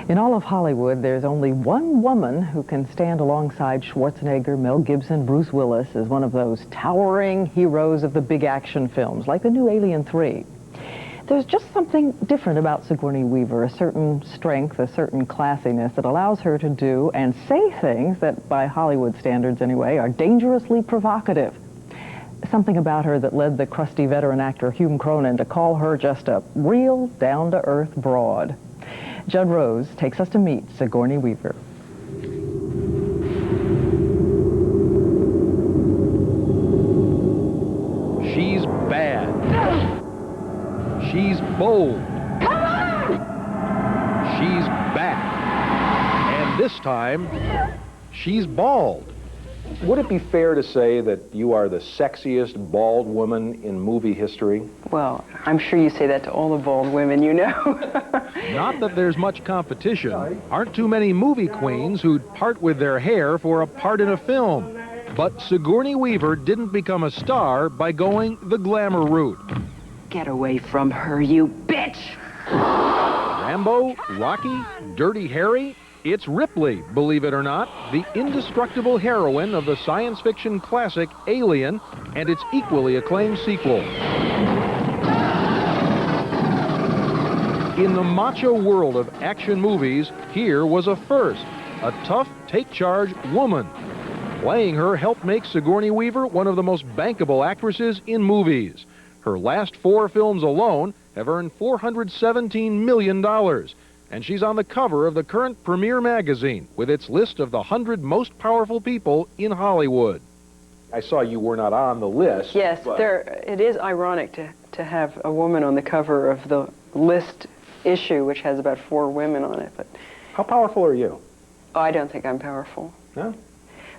In all of Hollywood, there's only one woman who can stand alongside Schwarzenegger, Mel Gibson, Bruce Willis as one of those towering heroes of the big action films, like the new Alien 3. There's just something different about Sigourney Weaver, a certain strength, a certain classiness that allows her to do and say things that, by Hollywood standards anyway, are dangerously provocative. Something about her that led the crusty veteran actor Hume Cronin to call her just a real down-to-earth broad. Judd Rose takes us to meet Sigourney Weaver. She's bad. She's bold. Come on! She's back. And this time, she's bald. Would it be fair to say that you are the sexiest bald woman in movie history? Well, I'm sure you say that to all the bald women you know. Not that there's much competition. Aren't too many movie queens who'd part with their hair for a part in a film. But Sigourney Weaver didn't become a star by going the glamour route. Get away from her, you bitch! Rambo, Rocky, Dirty Harry, it's Ripley, believe it or not, the indestructible heroine of the science fiction classic Alien and its equally acclaimed sequel. In the macho world of action movies, here was a first, a tough, take-charge woman. Playing her helped make Sigourney Weaver one of the most bankable actresses in movies. Her last 4 films alone have earned $417 million. And she's on the cover of the current Premiere magazine with its list of the 100 most powerful people in Hollywood. I saw you were not on the list. Yes, it is ironic to have a woman on the cover of the list issue, which has about 4 women on it. But how powerful are you? Oh, I don't think I'm powerful. No?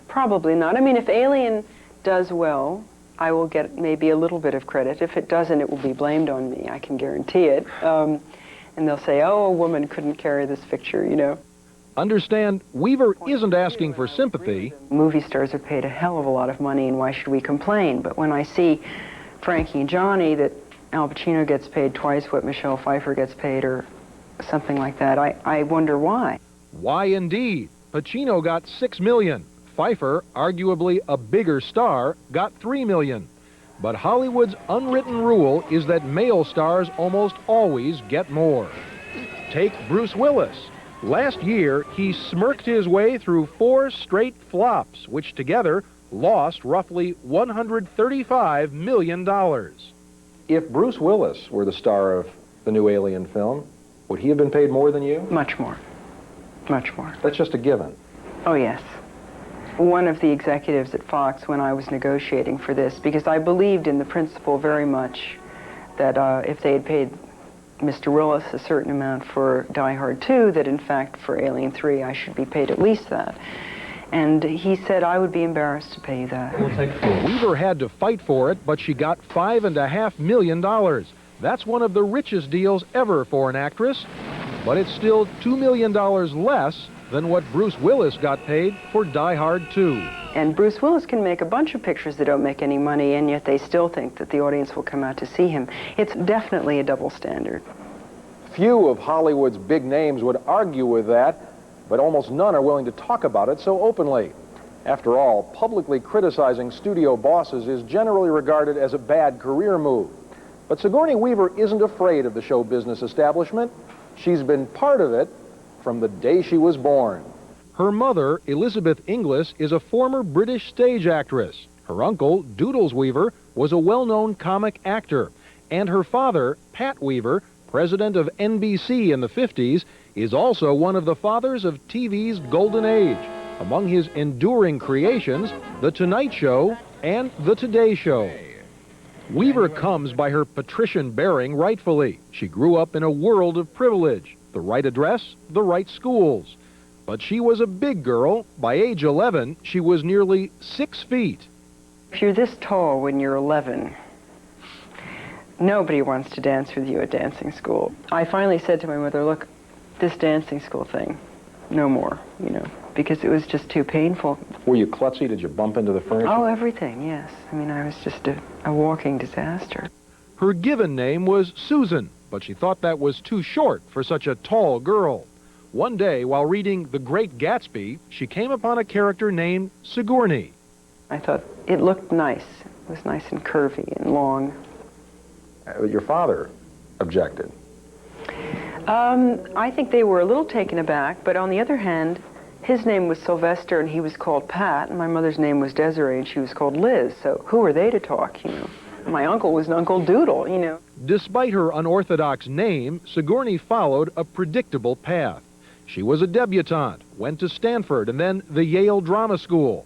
Probably not. I mean, if Alien does well, I will get maybe a little bit of credit. If it doesn't, it will be blamed on me. I can guarantee it. And they'll say, oh, a woman couldn't carry this picture, you know. Understand, Weaver isn't asking for sympathy. Movie stars are paid a hell of a lot of money, and why should we complain? But when I see Frankie and Johnny, that Al Pacino gets paid twice what Michelle Pfeiffer gets paid, or something like that, I wonder why. Why indeed? Pacino got $6 million. Pfeiffer, arguably a bigger star, got $3 million. But Hollywood's unwritten rule is that male stars almost always get more. Take Bruce Willis. Last year, he smirked his way through 4 straight flops, which together lost roughly $135 million. If Bruce Willis were the star of the new Alien film, would he have been paid more than you? Much more. Much more. That's just a given. Oh, yes. One of the executives at Fox, when I was negotiating for this, because I believed in the principle very much that if they had paid Mr. Willis a certain amount for Die Hard 2, that in fact for Alien 3 I should be paid at least that. And he said, I would be embarrassed to pay you that. Weaver had to fight for it, but she got $5.5 million. That's one of the richest deals ever for an actress, but it's still $2 million less than what Bruce Willis got paid for Die Hard 2. And Bruce Willis can make a bunch of pictures that don't make any money, and yet they still think that the audience will come out to see him. It's definitely a double standard. Few of Hollywood's big names would argue with that, but almost none are willing to talk about it so openly. After all, publicly criticizing studio bosses is generally regarded as a bad career move. But Sigourney Weaver isn't afraid of the show business establishment. She's been part of it from the day she was born. Her mother, Elizabeth Inglis, is a former British stage actress. Her uncle, Doodles Weaver, was a well-known comic actor. And her father, Pat Weaver, president of NBC in the 50s, is also one of the fathers of TV's golden age. Among his enduring creations, The Tonight Show and The Today Show. Weaver comes by her patrician bearing rightfully. She grew up in a world of privilege. The right address, the right schools. But she was a big girl. By age 11, she was nearly 6 feet. If you're this tall when you're 11, nobody wants to dance with you at dancing school. I finally said to my mother, look, this dancing school thing, no more, you know, because it was just too painful. Were you klutzy? Did you bump into the furniture? Oh, everything, yes. I mean, I was just a walking disaster. Her given name was Susan, but she thought that was too short for such a tall girl. One day, while reading The Great Gatsby, she came upon a character named Sigourney. I thought it looked nice. It was nice and curvy and long. Your father objected. I think they were a little taken aback, but on the other hand, his name was Sylvester and he was called Pat, and my mother's name was Desiree and she was called Liz, so who are they to talk, you know? My uncle was an Uncle Doodle, you know. Despite her unorthodox name, Sigourney followed a predictable path. She was a debutante, went to Stanford and then the Yale Drama School.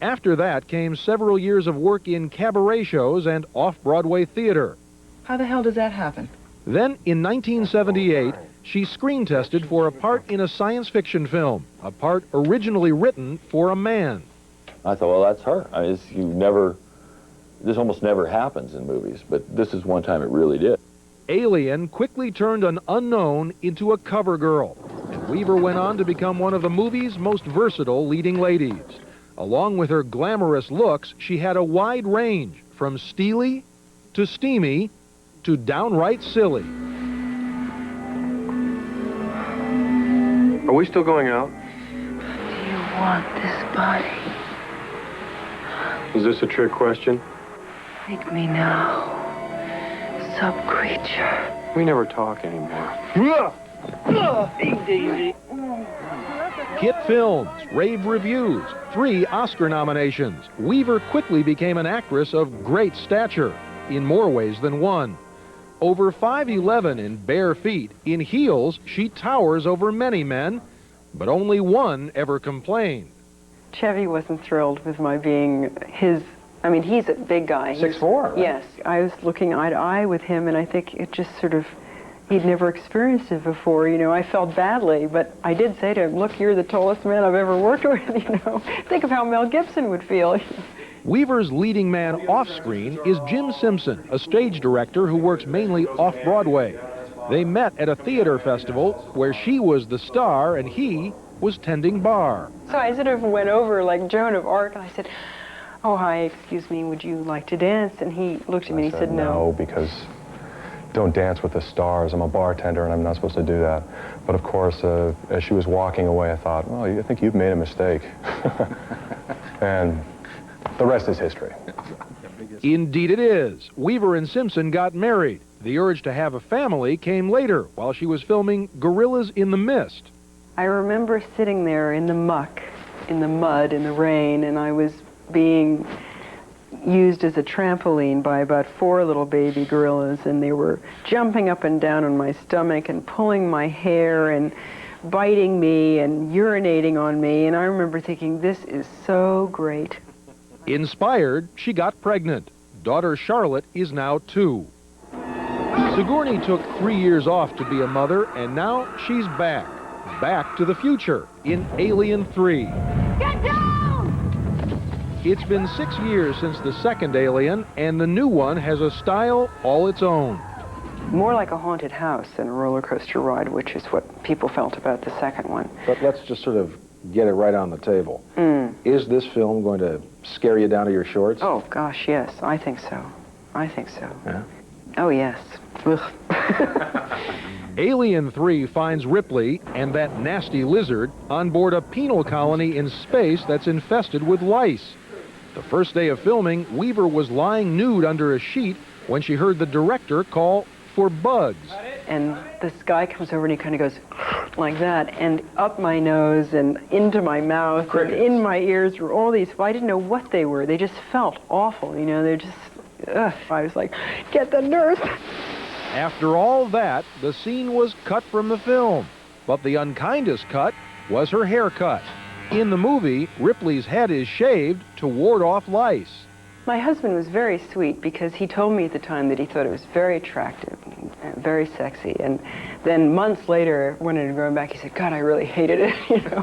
After that came several years of work in cabaret shows and off-Broadway theater. How the hell does that happen? Then, in 1978, she screen-tested for a part in a science fiction film, a part originally written for a man. I thought, well, that's her. I mean, this almost never happens in movies, but this is one time it really did. Alien quickly turned an unknown into a cover girl, and Weaver went on to become one of the movie's most versatile leading ladies. Along with her glamorous looks, she had a wide range, from steely to steamy to downright silly. Are we still going out? Do you want this body? Is this a trick question? Take me now, sub-creature. We never talk anymore. Hit films, rave reviews, 3 Oscar nominations. Weaver quickly became an actress of great stature, in more ways than one. Over 5'11" in bare feet, in heels, she towers over many men, but only one ever complained. Chevy wasn't thrilled with my being his, I mean, he's a big guy. 6'4", right? Yes. I was looking eye to eye with him, and I think it just sort of, he'd never experienced it before, you know. I felt badly, but I did say to him, look, you're the tallest man I've ever worked with, you know. Think of how Mel Gibson would feel. Weaver's leading man off-screen is Jim Simpson, a stage director who works mainly off-Broadway. They met at a theater festival where she was the star and he was tending bar. So I sort of went over like Joan of Arc, and I said, oh, hi, excuse me, would you like to dance? And he looked at me and he said, no. No, because don't dance with the stars. I'm a bartender and I'm not supposed to do that. But of course, as she was walking away, I thought, well, I think you've made a mistake. And the rest is history. Indeed it is. Weaver and Simpson got married. The urge to have a family came later while she was filming Gorillas in the Mist. I remember sitting there in the muck, in the mud, in the rain, and I was being used as a trampoline by about 4 little baby gorillas, and they were jumping up and down on my stomach and pulling my hair and biting me and urinating on me, and I remember thinking, this is so great. Inspired, she got pregnant. Daughter Charlotte is now 2. Sigourney took 3 years off to be a mother, and now she's back. Back to the future in Alien 3. Get down! It's been 6 years since the second Alien, and the new one has a style all its own. More like a haunted house than a roller coaster ride, which is what people felt about the second one. But let's just sort of get it right on the table. Is this film going to scare you down to your shorts? Oh, gosh, yes, I think so. I think so. Yeah? Oh, yes. Ugh. Alien 3 finds Ripley and that nasty lizard on board a penal colony in space that's infested with lice. The first day of filming, Weaver was lying nude under a sheet when she heard the director call for bugs. And this guy comes over and he kind of goes like that, and up my nose and into my mouth and in my ears were all these, well, I didn't know what they were. They just felt awful, you know, they're just, ugh. I was like, get the nurse. After all that, the scene was cut from the film, but the unkindest cut was her haircut. In the movie, Ripley's head is shaved to ward off lice. My husband was very sweet because he told me at the time that he thought it was very attractive, very sexy, and then months later, when it had grown back, he said, God, I really hated it, you know.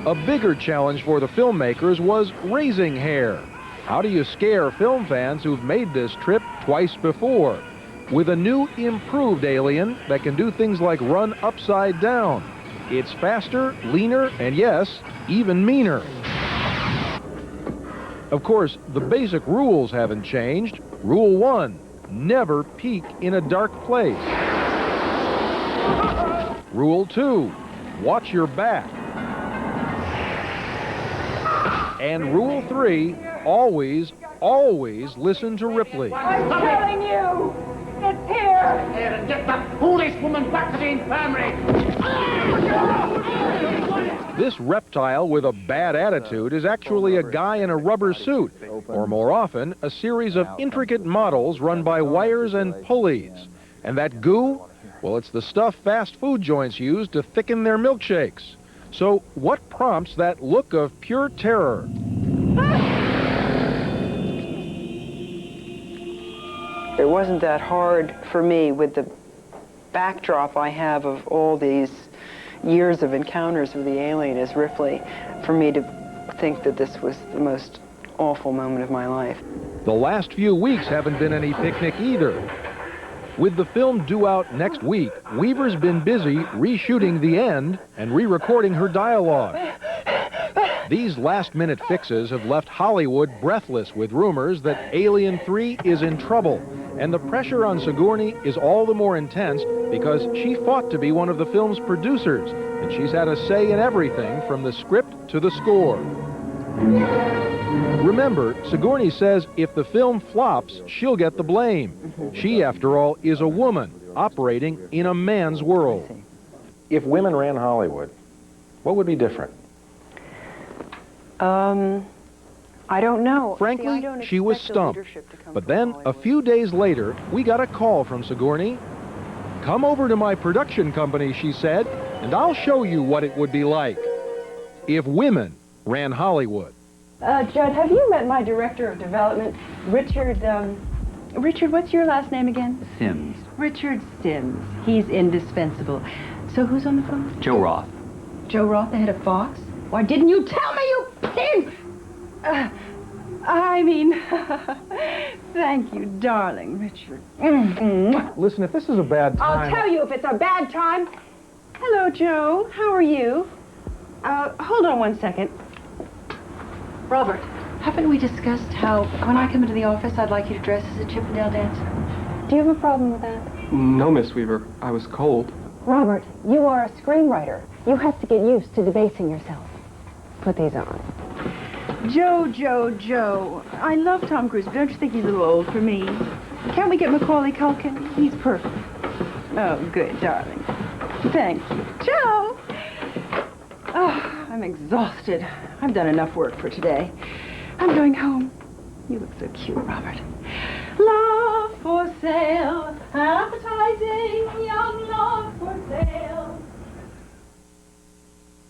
A bigger challenge for the filmmakers was raising hair. How do you scare film fans who've made this trip twice before? With a new, improved Alien that can do things like run upside down. It's faster, leaner, and yes, even meaner. Of course, the basic rules haven't changed. Rule 1, never peek in a dark place. Rule 2, watch your back. And Rule 3, always listen to Ripley. I'm telling you, it's here. Here and get that foolish woman back to the infirmary. This reptile with a bad attitude is actually a guy in a rubber suit, or more often, a series of intricate models run by wires and pulleys. And that goo? Well, it's the stuff fast food joints use to thicken their milkshakes. So what prompts that look of pure terror? It wasn't that hard for me with the backdrop I have of all these years of encounters with the alien as Ripley, for me to think that this was the most awful moment of my life. The last few weeks haven't been any picnic either. With the film due out next week, Weaver's been busy reshooting the end and re-recording her dialogue. These last-minute fixes have left Hollywood breathless with rumors that Alien 3 is in trouble, and the pressure on Sigourney is all the more intense because she fought to be one of the film's producers, and she's had a say in everything from the script to the score. Remember, Sigourney says if the film flops, she'll get the blame. She, after all, is a woman operating in a man's world. If women ran Hollywood, what would be different? I don't know. Frankly, See, I don't she was expect the stumped. leadership to come But from then, a Hollywood. few days later, we got a call from Sigourney. "Come over to my production company," she said, "and I'll show you what it would be like if women ran Hollywood." Judd, have you met my director of development, Richard, Richard, what's your last name again? Sims. Richard Sims. He's indispensable. So who's on the phone? Joe Roth. Joe Roth, the head of Fox? Why didn't you tell me, you pig? Thank you, darling, Richard. Listen, if this is a bad time... I'll tell you if it's a bad time. Hello, Joe. How are you? Hold on one second. Robert, haven't we discussed how when I come into the office, I'd like you to dress as a Chippendale dancer? Do you have a problem with that? No, Miss Weaver. I was cold. Robert, you are a screenwriter. You have to get used to debasing yourself. Put these on. Joe. I love Tom Cruise, but don't you think he's a little old for me? Can't we get Macaulay Culkin? He's perfect. Oh, good, darling. Thank you. Joe! Oh, I'm exhausted. I've done enough work for today. I'm going home. You look so cute, Robert. Love for sale, appetizing young